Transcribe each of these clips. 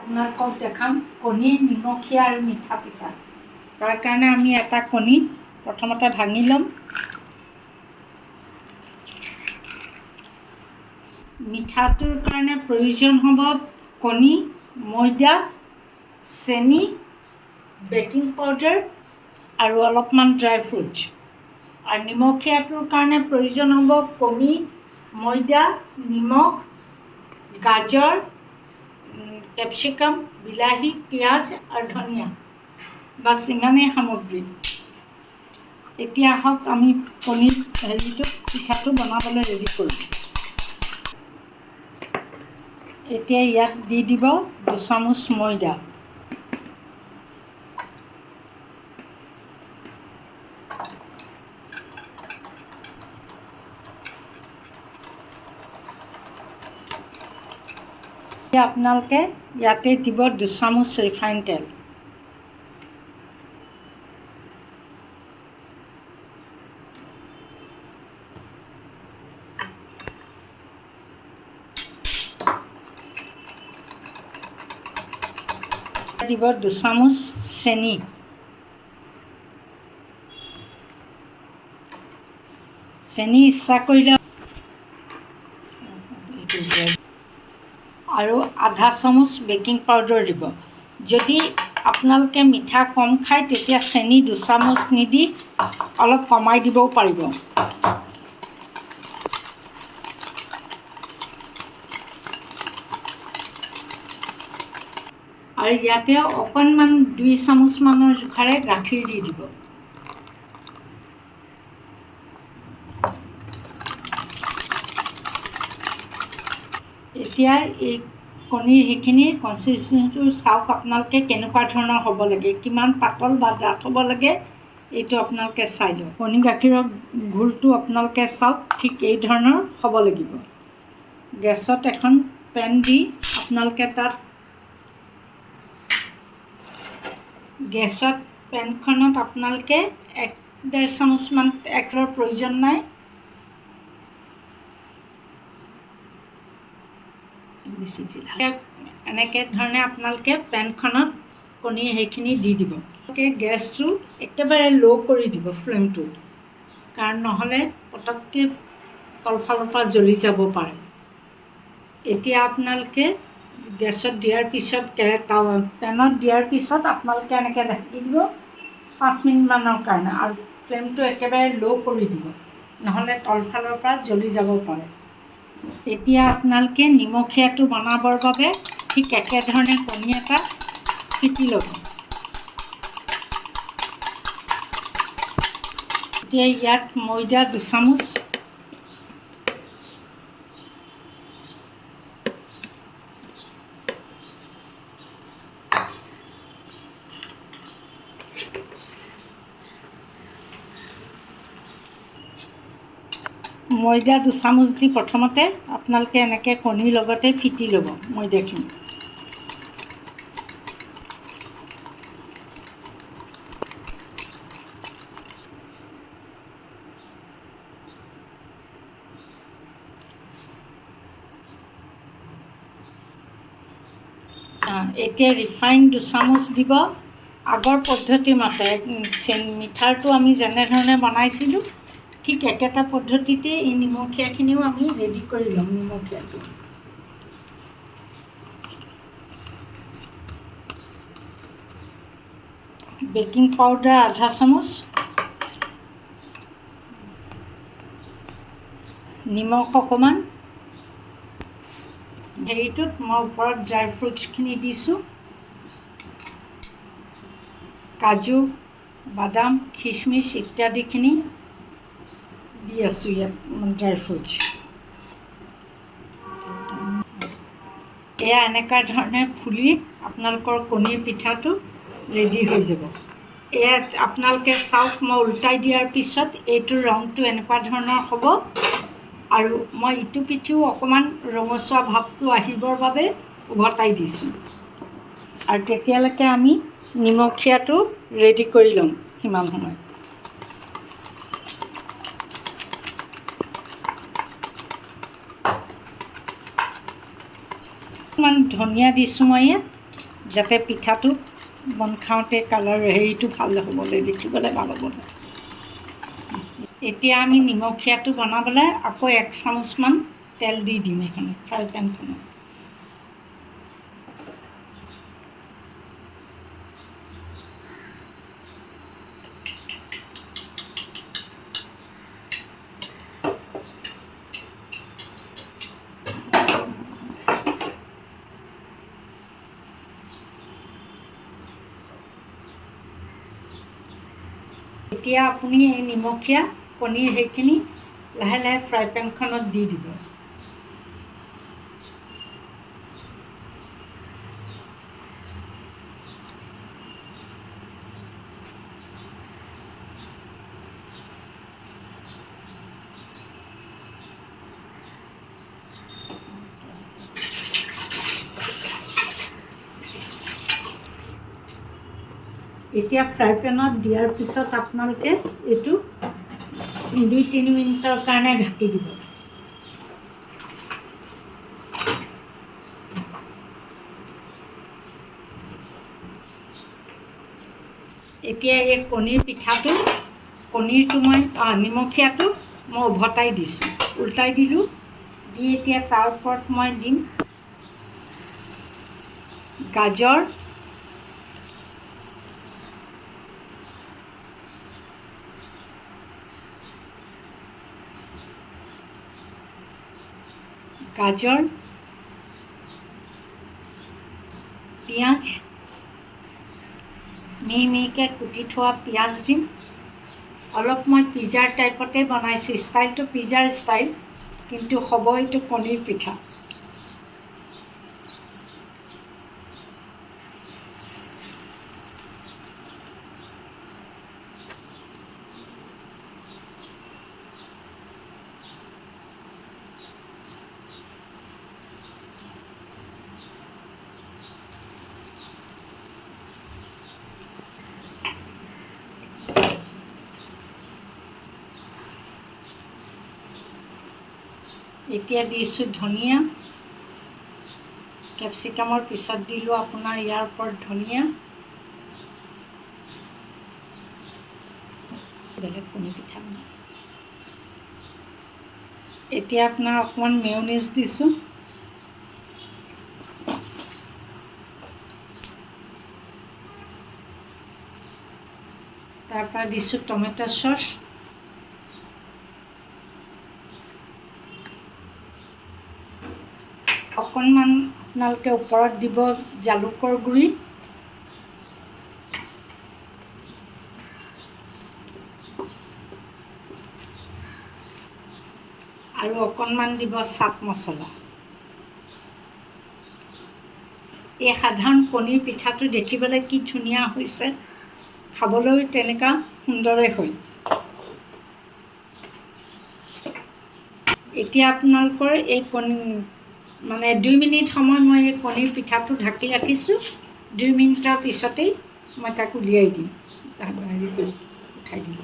আপোনালোকক দেখাম কণীৰ নিমখীয়া আৰু মিঠা পিঠা। তাৰ কাৰণে আমি এটা কণী প্ৰথমতে ভাঙি ল'ম। মিঠাটোৰ কাৰণে প্ৰয়োজন হ'ব কণী, ময়দা, চেনি, বেকিং পাউডাৰ আৰু অলপমান ড্ৰাই ফ্ৰুটছ। আৰু নিমখীয়াটোৰ কাৰণে প্ৰয়োজন হ'ব কণী, ময়দা, নিমখ, গাজৰ, কেপচিকাম, বিলাহী, পিঁয়াজ আৰু ধনিয়া। বাছ ইমানেই সামগ্ৰী। এতিয়া আহক আমি কণীৰ পিঠাটো বনাবলৈ ৰেডি কৰোঁ। এতিয়া ইয়াত দি দিব 2 চামুচ ময়দা। এতিয়া আপোনালোকে ইয়াতে দিব 2 চামুচ ৰিফাইন তেল। দিব 2 চামুচ চেনি। চেনি ইচ্ছা কৰিলে আৰু আধা চামুচ বেকিং পাউডাৰ দিব। যদি আপোনালোকে মিঠা কম খায় তেতিয়া চেনি 2 চামুচ নিদি অলপ কমাই দিবও পাৰিব। আৰু ইয়াতে অকণমান 2 চামুচমানৰ জোখাৰে গাখীৰ দি দিব। এতিয়া এই কণীৰ সেইখিনি কনচিষ্টেঞ্চিটো চাওক আপোনালোকে কেনেকুৱা ধৰণৰ হ'ব লাগে, কিমান পাতল বা ডাঠ হ'ব লাগে এইটো আপোনালোকে চাই লওক। কণী গাখীৰৰ ঘোলটো আপোনালোকে চাওক ঠিক এই ধৰণৰ হ'ব লাগিব। গেছত এখন পেন দি আপোনালোকে তাত পেনখনত আপোনালোকে 1-1.5 চামুচমান তেলৰ প্ৰয়োজন নাই। এনেকৈ ধৰণে আপোনালোকে পেনখনত কণীৰ সেইখিনি দি দিব। গেছটো একেবাৰে ল' কৰি দিব ফ্লেমটো, কাৰণ নহ'লে পটককৈ তলফালৰ পৰা জ্বলি যাব পাৰে। এতিয়া আপোনালোকে গেছত দিয়াৰ পিছত পেনত দিয়াৰ পিছত আপোনালোকে এনেকৈ ঢাকি দিব 5 মিনিটমানৰ কাৰণে, আৰু ফ্লেমটো একেবাৰে ল' কৰি দিব, নহ'লে তলফালৰ পৰা জ্বলি যাব পাৰে। এতিয়া আপোনালোকে নিমখীয়াটো বনাবৰ বাবে ঠিক একেধৰণে কণী এটা ফিটি ল'ব। এতিয়া ইয়াত ময়দা 2 চামুচ, ময়দা 2 চামুচ দি প্ৰথমতে আপোনালোকে এনেকৈ কণীৰ লগতে ফিটি ল'ব ময়দাখিনি। এতিয়া ৰিফাইন 2 চামুচ দিব। আগৰ পদ্ধতি মতে মিঠাটো আমি যেনেধৰণে বনাইছিলোঁ ঠিক একেটা পদ্ধতিতে এই নিমখীয়াখিনিও আমি ৰেডি কৰি ল'ম। নিমখীয়াটো বেকিং পাউডাৰ আধা চামুচ, নিমখ অকণমান। হেৰিটোত মই ওপৰত ড্ৰাই ফ্ৰুটছখিনি দিছোঁ, কাজু, বাদাম, খিচমিচ ইত্যাদিখিনি দি আছোঁ ইয়াত ড্ৰাই ফ্ৰুটছ। এয়া এনেকুৱা ধৰণে ফুলি আপোনালোকৰ কণীৰ পিঠাটো ৰেডি হৈ যাব। এয়া আপোনালোকে চাওক, মই উল্টাই দিয়াৰ পিছত এইটোৰ ৰংটো এনেকুৱা ধৰণৰ হ'ব, আৰু মই ইটো পিঠিও অকণমান ৰঙচুৱা ভাৱটো আহিবৰ বাবে উভতাই দিছোঁ। আৰু তেতিয়ালৈকে আমি নিমখীয়াটো ৰেডি কৰি ল'ম সিমান সময়। অকণমান ধনিয়া দিছোঁ মই ইয়াত। যাতে পিঠাটো বন খাওঁতে কালাৰ হেৰিটো ভাল হ'বলৈ দেখিবলৈ ভাল হ'বলৈ। এতিয়া আমি নিমখীয়াটো বনাবলৈ আকৌ 1 চামুচমান তেল দি দিম এইখনত ফ্ৰাই পেনখনত। এতিয়া আপুনি এই নিমখীয়া কণীৰ সেইখিনি লাহে লাহে ফ্ৰাই পেনখনত দি দিব। এতিয়া ফ্ৰাই পেনত দিয়াৰ পিছত আপোনালোকে এইটো 2-3 মিনিটৰ কাৰণে ঢাকি দিব। এতিয়া এই কণীৰ পিঠাটো নিমখীয়াটো মই উভতাই দিছোঁ, উল্টাই দিলোঁ। দি এতিয়া তাৰ ওপৰত মই দিম গাজৰ, পিঁয়াজ, মিহি মিহিকৈ কুটি থোৱা পিঁয়াজ দিম। অলপ মই পিজ্জাৰ টাইপতে বনাইছোঁ, ষ্টাইলটো পিজ্জাৰ ষ্টাইল, কিন্তু হ'ব এইটো কণীৰ পিঠা। এতিয়া দিছোঁ ধনিয়া, কেপচিকামৰ পিছত দিলোঁ আপোনাৰ ইয়াৰ ওপৰত ধনিয়া। বেলেগ কণী পিঠা বনাই এতিয়া আপোনাৰ অকণমান মেয়নিজ দিছোঁ। তাৰপৰা দিছোঁ টমেটো চচ। অকণমান আপোনালোকে ওপৰত দিব জালুকৰ গুড়ি। আৰু অকণমান দিব চাট মছলা। এই সাধাৰণ কণীৰ পিঠাটো দেখিবলৈ কি ধুনীয়া হৈছে, খাবলৈও তেনেকুৱা সুন্দৰে হয়। এতিয়া আপোনালোকৰ এই 2 মিনিট সময় মই এই কণীৰ পিঠাটো ঢাকি ৰাখিছোঁ। 2 মিনিটৰ পিছতেই মই তাক উলিয়াই দিম, উঠাই দিম।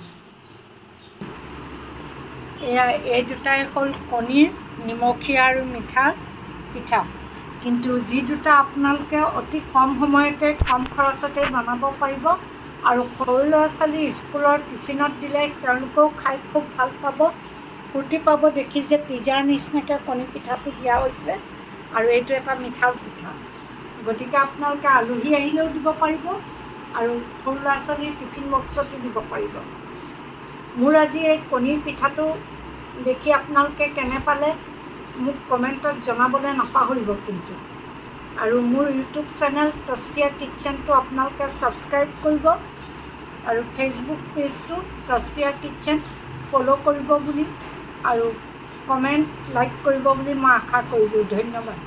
এই দুটাই হ'ল কণীৰ নিমখীয়া আৰু মিঠা পিঠা। কিন্তু যি দুটা আপোনালোকে অতি কম সময়তে কম খৰচতে বনাব পাৰিব, আৰু সৰু ল'ৰা ছোৱালী স্কুলৰ টিফিনত দিলে তেওঁলোকেও খাই খুব ভাল পাব, ফূৰ্তি পাব দেখি যে পিজ্জাৰ নিচিনাকৈ কণী পিঠাটো দিয়া হৈছে আৰু এইটো এটা মিঠা পিঠা। গতিকে আপোনালোকে আলহী আহিলেও দিব পাৰিব আৰু সৰু ল'ৰা ছোৱালীৰ টিফিন বক্সতো দিব পাৰিব। মোৰ আজি এই কণীৰ পিঠাটো দেখি আপোনালোকে কেনে পালে মোক কমেণ্টত জনাবলৈ নাপাহৰিব কিন্তু। আৰু মোৰ ইউটিউব চেনেল তস্ফিয়া কিটচেনটো আপোনালোকে ছাবস্ক্ৰাইব কৰিব আৰু ফেচবুক পেজটো তস্ফিয়া কিটচেন ফ'ল' কৰিব বুলি আৰু কমেণ্ট লাইক কৰিব বুলি মই আশা কৰিলোঁ। ধন্যবাদ।